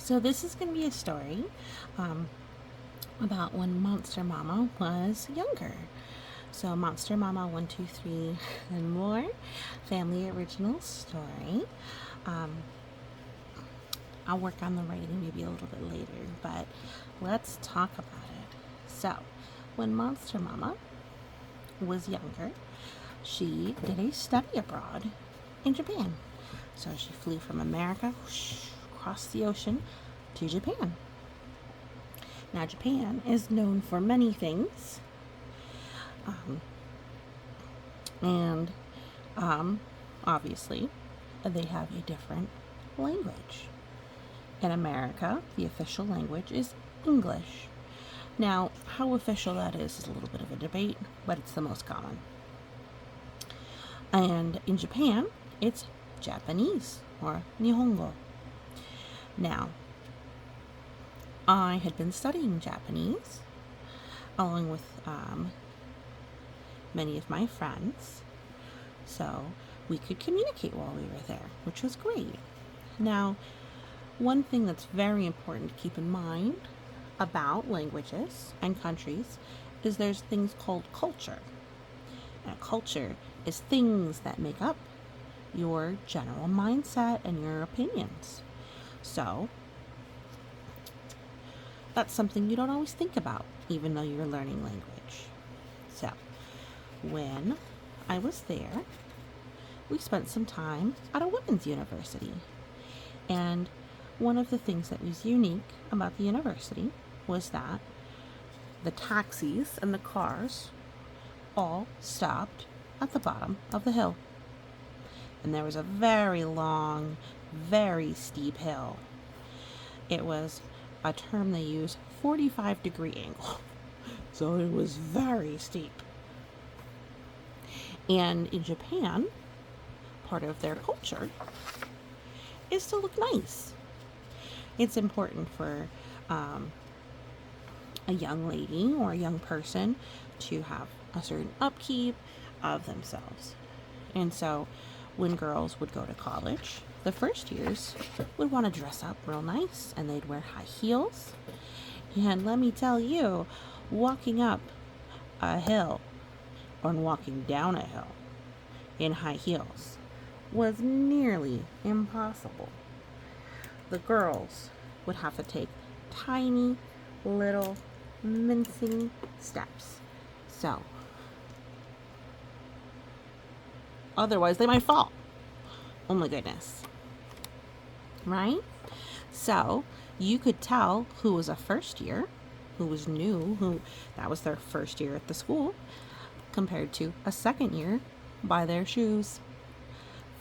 So this is going to be a story um, about when Monster Mama was younger. So Monster Mama 1, 2, 3 and more family original story. Um, I'll work on the writing maybe a little bit later, but let's talk about it. So when Monster Mama was younger, she did a study abroad in Japan. So she flew from America across the ocean to Japan. Now, Japan is known for many things, um, and obviously, they have a different language. In America, the official language is English. Now, how official that is a little bit of a debate, but it's the most common. And in Japan, it's Japanese or Nihongo. Now, I had been studying Japanese along with many of my friends, so we could communicate while we were there, which was great. Now, one thing that's very important to keep in mind about languages and countries is there's things called culture. Now, culture is things that make up your general mindset and your opinions. So, that's something you don't always think about, even though you're learning language. So, when I was there, we spent some time at a women's university. And one of the things that was unique about the university was that the taxis and the cars all stopped at the bottom of the hill. And there was a very long, very steep hill. It was a term they use, 45-degree angle. So it was very steep. And in Japan, part of their culture is to look nice. It's important for a young lady or a young person to have a certain upkeep of themselves. And so when girls would go to college, the first years would want to dress up real nice and they'd wear high heels. And let me tell you, walking up a hill or walking down a hill in high heels was nearly impossible. The girls would have to take tiny little mincing steps. So, otherwise they might fall. Oh my goodness. Right? So, you could tell who was a first year, who was new, who that was their first year at the school, compared to a second year by their shoes.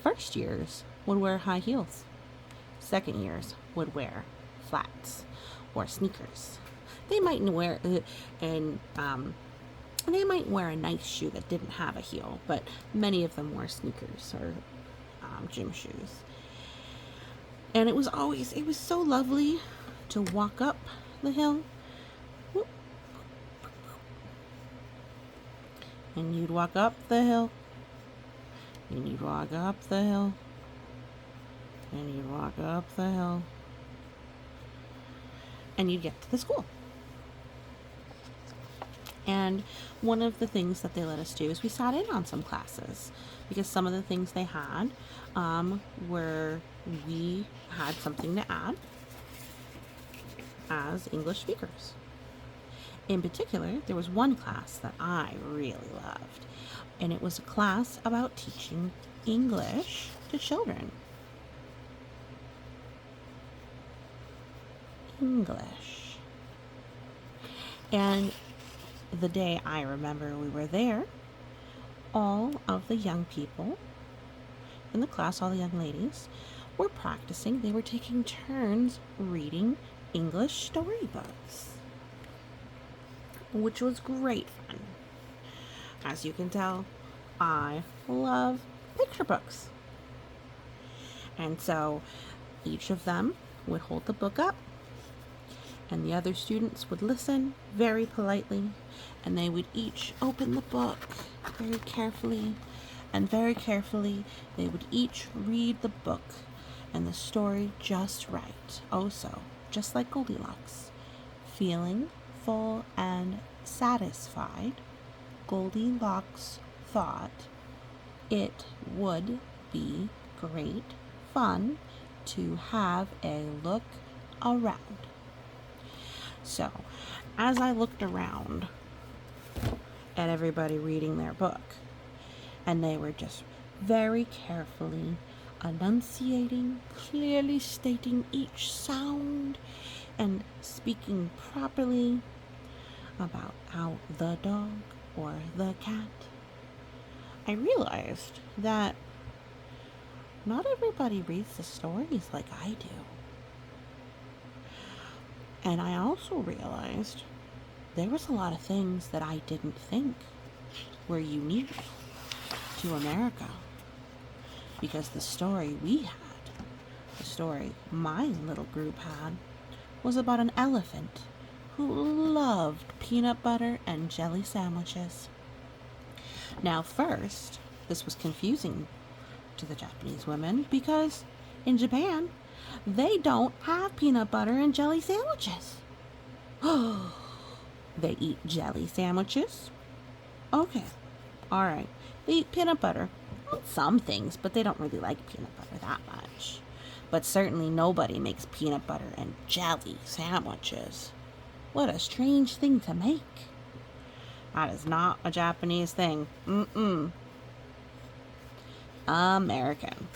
First years would wear high heels. Second years would wear flats or sneakers. They might wear they might wear a nice shoe that didn't have a heel, but many of them wore sneakers or gym shoes. And it was so lovely to walk up the hill. And you'd walk up the hill. And you'd walk up the hill. And you'd walk up the hill. And you'd get to the school. And one of the things that they let us do is we sat in on some classes because some of the things they had were we had something to add as English speakers. In particular, there was one class that I really loved, and it was a class about teaching English to children. English. And the day I remember we were there, all of the young people in the class, all the young ladies, were practicing. They were taking turns reading English storybooks, which was great fun. As you can tell, I love picture books. And so each of them would hold the book up, and the other students would listen very politely, and they would each open the book very carefully, and very carefully they would each read the book and the story just right. Oh, so, just like Goldilocks. Feeling full and satisfied, Goldilocks thought it would be great fun to have a look around. So, as I looked around at everybody reading their book, and they were just very carefully enunciating, clearly stating each sound, and speaking properly about how the dog or the cat, I realized that not everybody reads the stories like I do. And I also realized there was a lot of things that I didn't think were unique to America. Because the story we had, the story my little group had, was about an elephant who loved peanut butter and jelly sandwiches. Now, first, this was confusing to the Japanese women because in Japan, they don't have peanut butter and jelly sandwiches. They eat jelly sandwiches? Okay, all right. They eat peanut butter. Well, some things, but they don't really like peanut butter that much. But certainly nobody makes peanut butter and jelly sandwiches. What a strange thing to make. That is not a Japanese thing. American.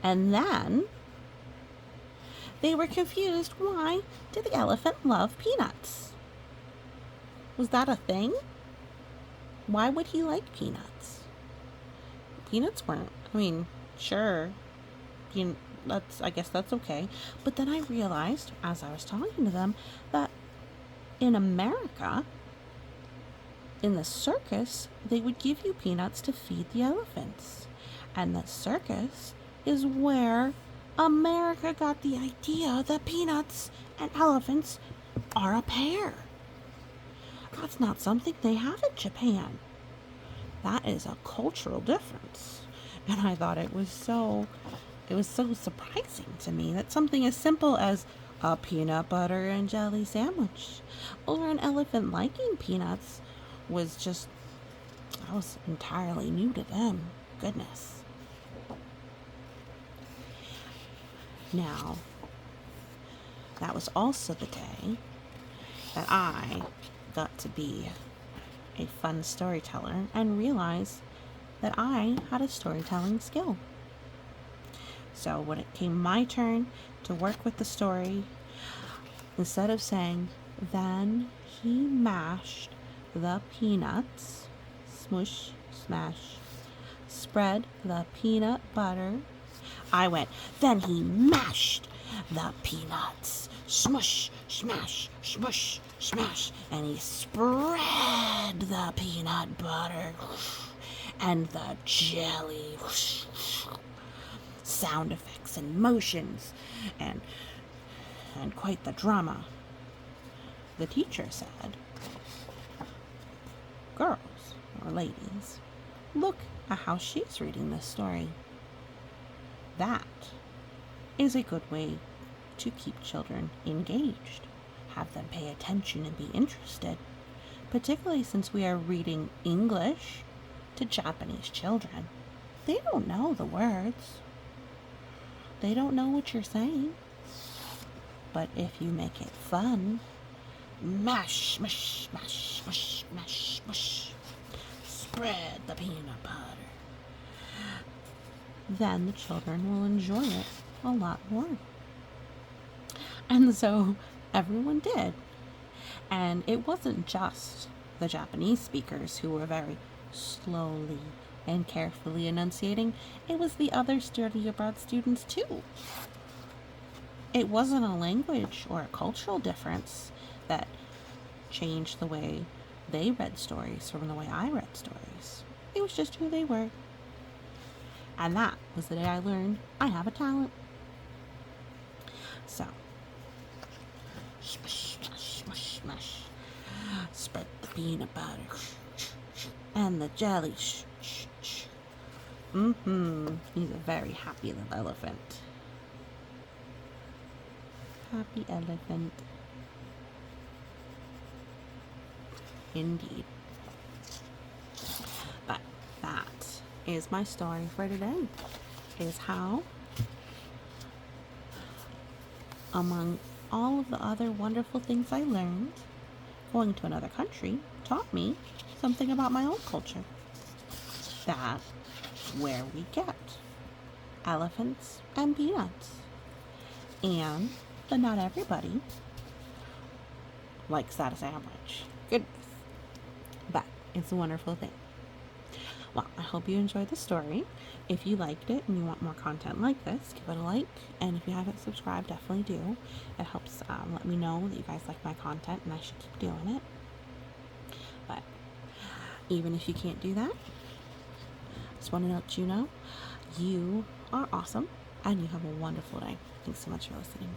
And then they were confused. Why did the elephant love peanuts? Was that a thing? Why would he like peanuts? Peanuts weren't, sure. I guess that's okay. But then I realized, as I was talking to them, that in America, in the circus, they would give you peanuts to feed the elephants. And the circus is where America got the idea that peanuts and elephants are a pair. That's not something they have in Japan. That is a cultural difference. And I thought it was so surprising to me that something as simple as a peanut butter and jelly sandwich or an elephant liking peanuts was entirely new to them. Goodness. Now, that was also the day that I got to be a fun storyteller and realize that I had a storytelling skill. So when it came my turn to work with the story, instead of saying, then he mashed the peanuts, smush, smash, spread the peanut butter, I went, then he mashed the peanuts, smush, smash, smush, smash, and he spread the peanut butter and the jelly, sound effects and motions, and quite the drama. The teacher said, girls, or ladies, look at how she's reading this story. That is a good way to keep children engaged, have them pay attention and be interested, particularly since we are reading English to Japanese children. They don't know the words. They don't know what you're saying. But if you make it fun, mash, mash, mash, mash, mash, mash, spread the peanut butter, then the children will enjoy it a lot more. And so everyone did. And it wasn't just the Japanese speakers who were very slowly and carefully enunciating. It was the other study abroad students too. It wasn't a language or a cultural difference that changed the way they read stories from the way I read stories. It was just who they were. And that was the day I learned I have a talent. So, smush, smush, smush, smush. Spread the peanut butter and the jelly. He's a very happy little elephant. Happy elephant. Indeed. But that is my story for today. Is how, among all of the other wonderful things I learned, going to another country taught me something about my own culture. That where we get elephants and peanuts. And that not everybody likes that sandwich. Goodness. But it's a wonderful thing. Well, I hope you enjoyed the story. If you liked it and you want more content like this, give it a like. And if you haven't subscribed, definitely do. It helps let me know that you guys like my content and I should keep doing it. But even if you can't do that, I just want to let you know you are awesome and you have a wonderful day. Thanks so much for listening.